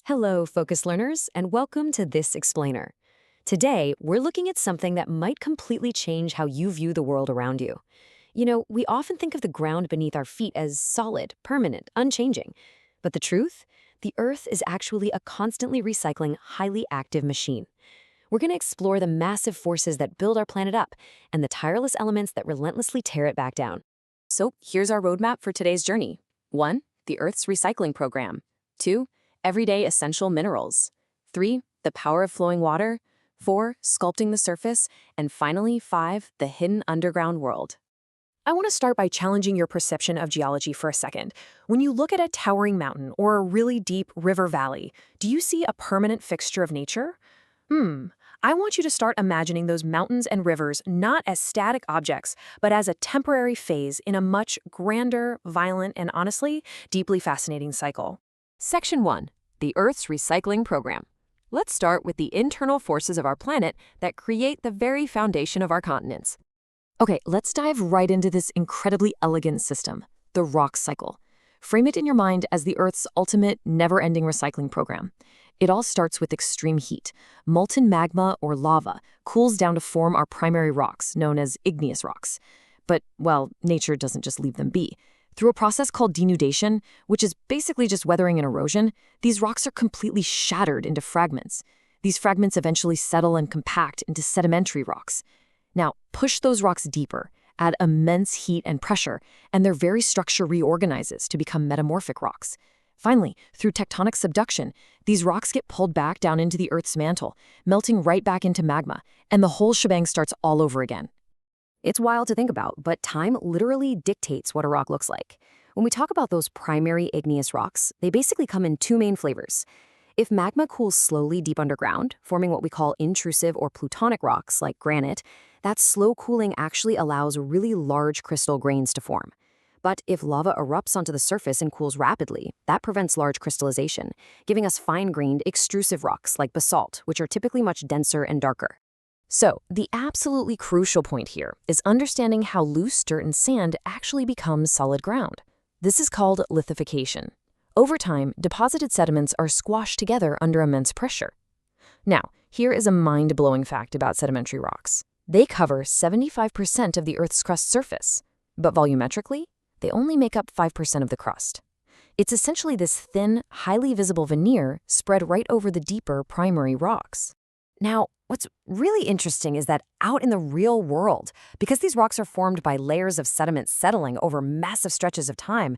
Hello, Focus Learners, and welcome to This Explainer. Today, we're looking at something that might completely change how you view the world around you. We often think of the ground beneath our feet as solid, permanent, unchanging. But the truth? The Earth is actually a constantly recycling, highly active machine. We're going to explore the massive forces that build our planet up and the tireless elements that relentlessly tear it back down. So, here's our roadmap for today's journey. 1. The Earth's recycling program. 2. Everyday essential minerals. 3. The power of flowing water. 4. Sculpting the surface. And finally, 5. The hidden underground world. I want to start by challenging your perception of geology for a second. When you look at a towering mountain or a really deep river valley, do you see a permanent fixture of nature? I want you to start imagining those mountains and rivers not as static objects, but as a temporary phase in a much grander, violent, and honestly, deeply fascinating cycle. Section 1. The Earth's Recycling Program. Let's start with the internal forces of our planet that create the very foundation of our continents. Okay, let's dive right into this incredibly elegant system, the rock cycle. Frame it in your mind as the Earth's ultimate, never-ending recycling program. It all starts with extreme heat. Molten magma, or lava, cools down to form our primary rocks, known as igneous rocks. But, well, nature doesn't just leave them be. Through a process called denudation, which is basically just weathering and erosion, these rocks are completely shattered into fragments. These fragments eventually settle and compact into sedimentary rocks. Now, push those rocks deeper, add immense heat and pressure, and their very structure reorganizes to become metamorphic rocks. Finally, through tectonic subduction, these rocks get pulled back down into the Earth's mantle, melting right back into magma, and the whole shebang starts all over again. It's wild to think about, but time literally dictates what a rock looks like. When we talk about those primary igneous rocks, they basically come in two main flavors. If magma cools slowly deep underground, forming what we call intrusive or plutonic rocks like granite, that slow cooling actually allows really large crystal grains to form. But if lava erupts onto the surface and cools rapidly, that prevents large crystallization, giving us fine-grained extrusive rocks like basalt, which are typically much denser and darker. So, the absolutely crucial point here is understanding how loose dirt and sand actually becomes solid ground. This is called lithification. Over time, deposited sediments are squashed together under immense pressure. Now, here is a mind-blowing fact about sedimentary rocks. They cover 75% of the Earth's crust surface, but volumetrically, they only make up 5% of the crust. It's essentially this thin, highly visible veneer spread right over the deeper primary rocks. Now, what's really interesting is that out in the real world, because these rocks are formed by layers of sediment settling over massive stretches of time,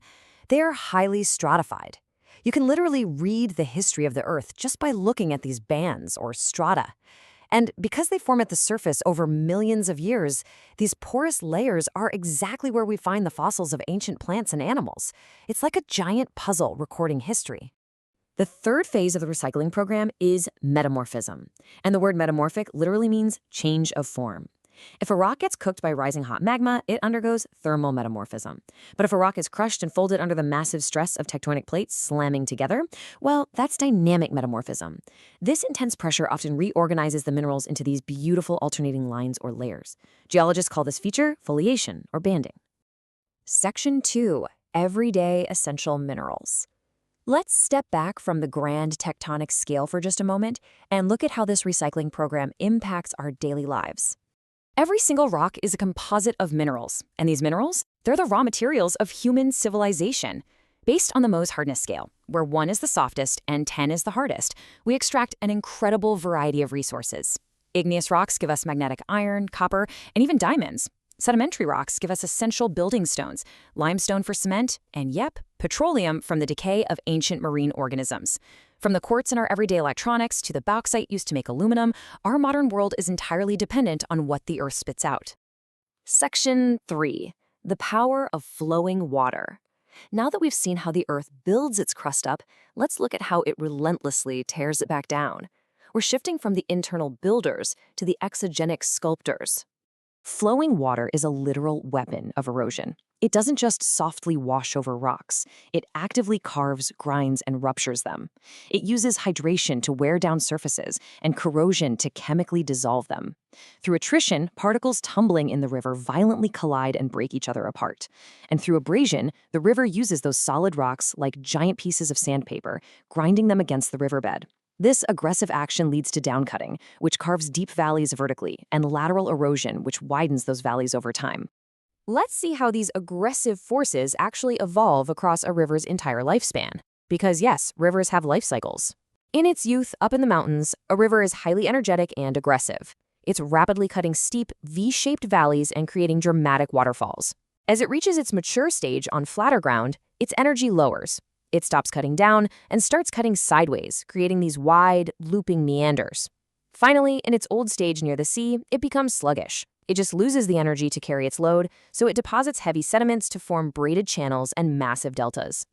they are highly stratified. You can literally read the history of the Earth just by looking at these bands or strata. And because they form at the surface over millions of years, these porous layers are exactly where we find the fossils of ancient plants and animals. It's like a giant puzzle recording history. The third phase of the recycling program is metamorphism. And the word metamorphic literally means change of form. If a rock gets cooked by rising hot magma, it undergoes thermal metamorphism. But if a rock is crushed and folded under the massive stress of tectonic plates slamming together, well, that's dynamic metamorphism. This intense pressure often reorganizes the minerals into these beautiful alternating lines or layers. Geologists call this feature foliation or banding. Section 2. Everyday essential minerals. Let's step back from the grand tectonic scale for just a moment and look at how this recycling program impacts our daily lives. Every single rock is a composite of minerals, and these minerals, they're the raw materials of human civilization. Based on the Mohs hardness scale, where 1 is the softest and 10 is the hardest, we extract an incredible variety of resources. Igneous rocks give us magnetic iron, copper, and even diamonds. Sedimentary rocks give us essential building stones, limestone for cement, and petroleum from the decay of ancient marine organisms. From the quartz in our everyday electronics to the bauxite used to make aluminum, our modern world is entirely dependent on what the Earth spits out. Section 3. The power of flowing water. Now that we've seen how the Earth builds its crust up, let's look at how it relentlessly tears it back down. We're shifting from the internal builders to the exogenic sculptors. Flowing water is a literal weapon of erosion. It doesn't just softly wash over rocks. It actively carves, grinds, and ruptures them. It uses hydration to wear down surfaces and corrosion to chemically dissolve them. Through attrition, particles tumbling in the river violently collide and break each other apart. And through abrasion, the river uses those solid rocks like giant pieces of sandpaper, grinding them against the riverbed. This aggressive action leads to downcutting, which carves deep valleys vertically, and lateral erosion, which widens those valleys over time. Let's see how these aggressive forces actually evolve across a river's entire lifespan. Because yes, rivers have life cycles. In its youth, up in the mountains, a river is highly energetic and aggressive. It's rapidly cutting steep, V-shaped valleys and creating dramatic waterfalls. As it reaches its mature stage on flatter ground, its energy lowers. It stops cutting down and starts cutting sideways, creating these wide, looping meanders. Finally, in its old stage near the sea, it becomes sluggish. It just loses the energy to carry its load, so it deposits heavy sediments to form braided channels and massive deltas.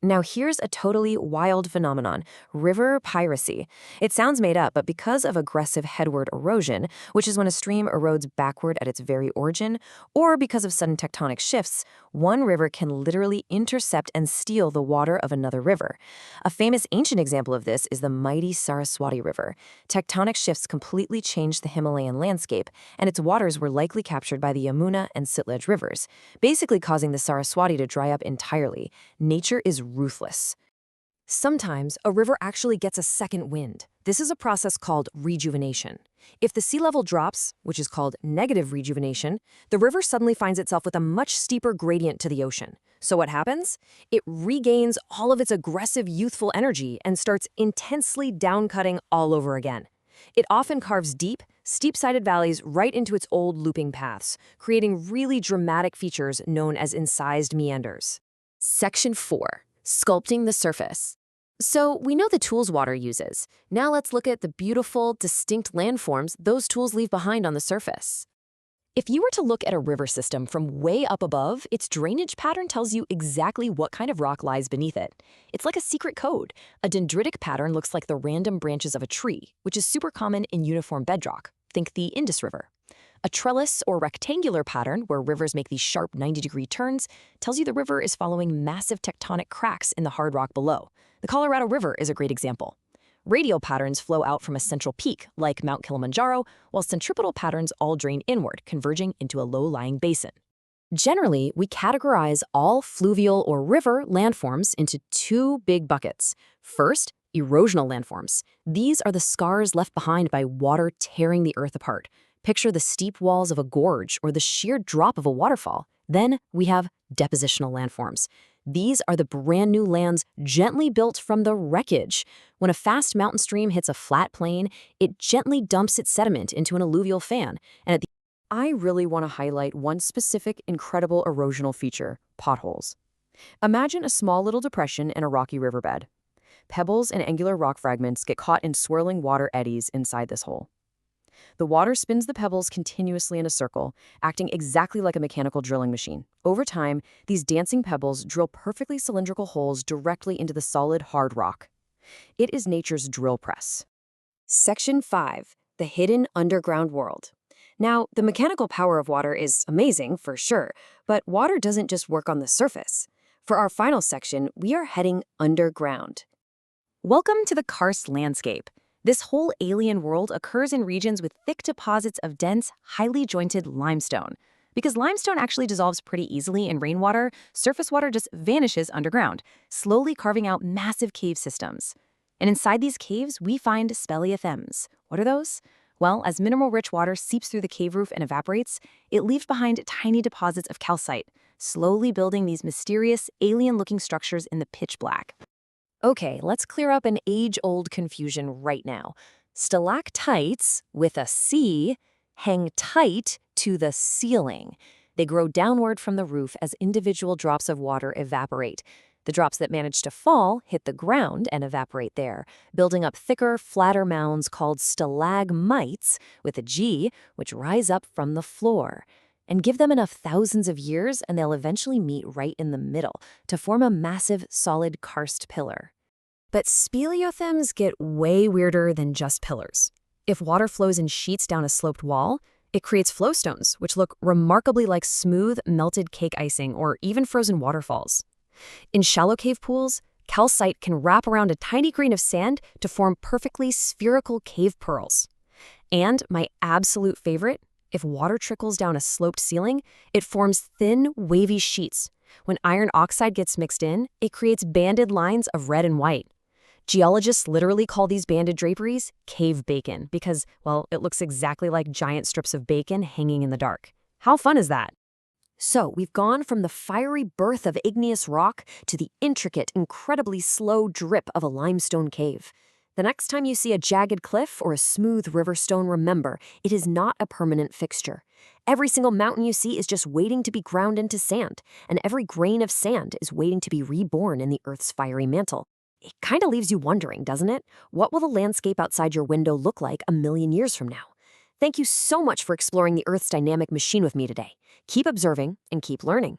Now here's a totally wild phenomenon, river piracy. It sounds made up, but because of aggressive headward erosion, which is when a stream erodes backward at its very origin, or because of sudden tectonic shifts, one river can literally intercept and steal the water of another river. A famous ancient example of this is the mighty Saraswati River. Tectonic shifts completely changed the Himalayan landscape, and its waters were likely captured by the Yamuna and Sutlej rivers, basically causing the Saraswati to dry up entirely. Nature is ruthless. Sometimes a river actually gets a second wind. This is a process called rejuvenation. If the sea level drops, which is called negative rejuvenation, the river suddenly finds itself with a much steeper gradient to the ocean. So what happens? It regains all of its aggressive youthful energy and starts intensely downcutting all over again. It often carves deep, steep-sided valleys right into its old looping paths, creating really dramatic features known as incised meanders. Section 4. Sculpting the surface. So we know the tools water uses. Now let's look at the beautiful, distinct landforms those tools leave behind on the surface. If you were to look at a river system from way up above, its drainage pattern tells you exactly what kind of rock lies beneath it. It's like a secret code. A dendritic pattern looks like the random branches of a tree, which is super common in uniform bedrock. Think the Indus River. A trellis or rectangular pattern, where rivers make these sharp 90-degree turns, tells you the river is following massive tectonic cracks in the hard rock below. The Colorado River is a great example. Radial patterns flow out from a central peak, like Mount Kilimanjaro, while centripetal patterns all drain inward, converging into a low-lying basin. Generally, we categorize all fluvial or river landforms into two big buckets. First, erosional landforms. These are the scars left behind by water tearing the earth apart. Picture the steep walls of a gorge or the sheer drop of a waterfall. Then we have depositional landforms. These are the brand new lands gently built from the wreckage. When a fast mountain stream hits a flat plain, it gently dumps its sediment into an alluvial fan. And I really want to highlight one specific incredible erosional feature: potholes. Imagine a small little depression in a rocky riverbed. Pebbles and angular rock fragments get caught in swirling water eddies inside this hole. The water spins the pebbles continuously in a circle, acting exactly like a mechanical drilling machine. Over time, these dancing pebbles drill perfectly cylindrical holes directly into the solid, hard rock. It is nature's drill press. Section 5. The hidden underground world. Now, the mechanical power of water is amazing, for sure, but water doesn't just work on the surface. For our final section, we are heading underground. Welcome to the karst landscape. This whole alien world occurs in regions with thick deposits of dense, highly jointed limestone. Because limestone actually dissolves pretty easily in rainwater, surface water just vanishes underground, slowly carving out massive cave systems. And inside these caves, we find speleothems. What are those? Well, as mineral-rich water seeps through the cave roof and evaporates, it leaves behind tiny deposits of calcite, slowly building these mysterious, alien-looking structures in the pitch black. Okay, let's clear up an age-old confusion right now. Stalactites, with a C, hang tight to the ceiling. They grow downward from the roof as individual drops of water evaporate. The drops that manage to fall hit the ground and evaporate there, building up thicker, flatter mounds called stalagmites, with a G, which rise up from the floor. And give them enough thousands of years and they'll eventually meet right in the middle to form a massive, solid karst pillar. But speleothems get way weirder than just pillars. If water flows in sheets down a sloped wall, It creates flowstones, which look remarkably like smooth, melted cake icing or even frozen waterfalls. In shallow cave pools, calcite can wrap around a tiny grain of sand to form perfectly spherical cave pearls. And my absolute favorite, if water trickles down a sloped ceiling, it forms thin, wavy sheets. When iron oxide gets mixed in, it creates banded lines of red and white. Geologists literally call these banded draperies cave bacon because, well, it looks exactly like giant strips of bacon hanging in the dark. How fun is that? So we've gone from the fiery birth of igneous rock to the intricate, incredibly slow drip of a limestone cave. The next time you see a jagged cliff or a smooth river stone, remember, it is not a permanent fixture. Every single mountain you see is just waiting to be ground into sand, and every grain of sand is waiting to be reborn in the Earth's fiery mantle. It kind of leaves you wondering, doesn't it? What will the landscape outside your window look like a million years from now? Thank you so much for exploring the Earth's dynamic machine with me today. Keep observing and keep learning.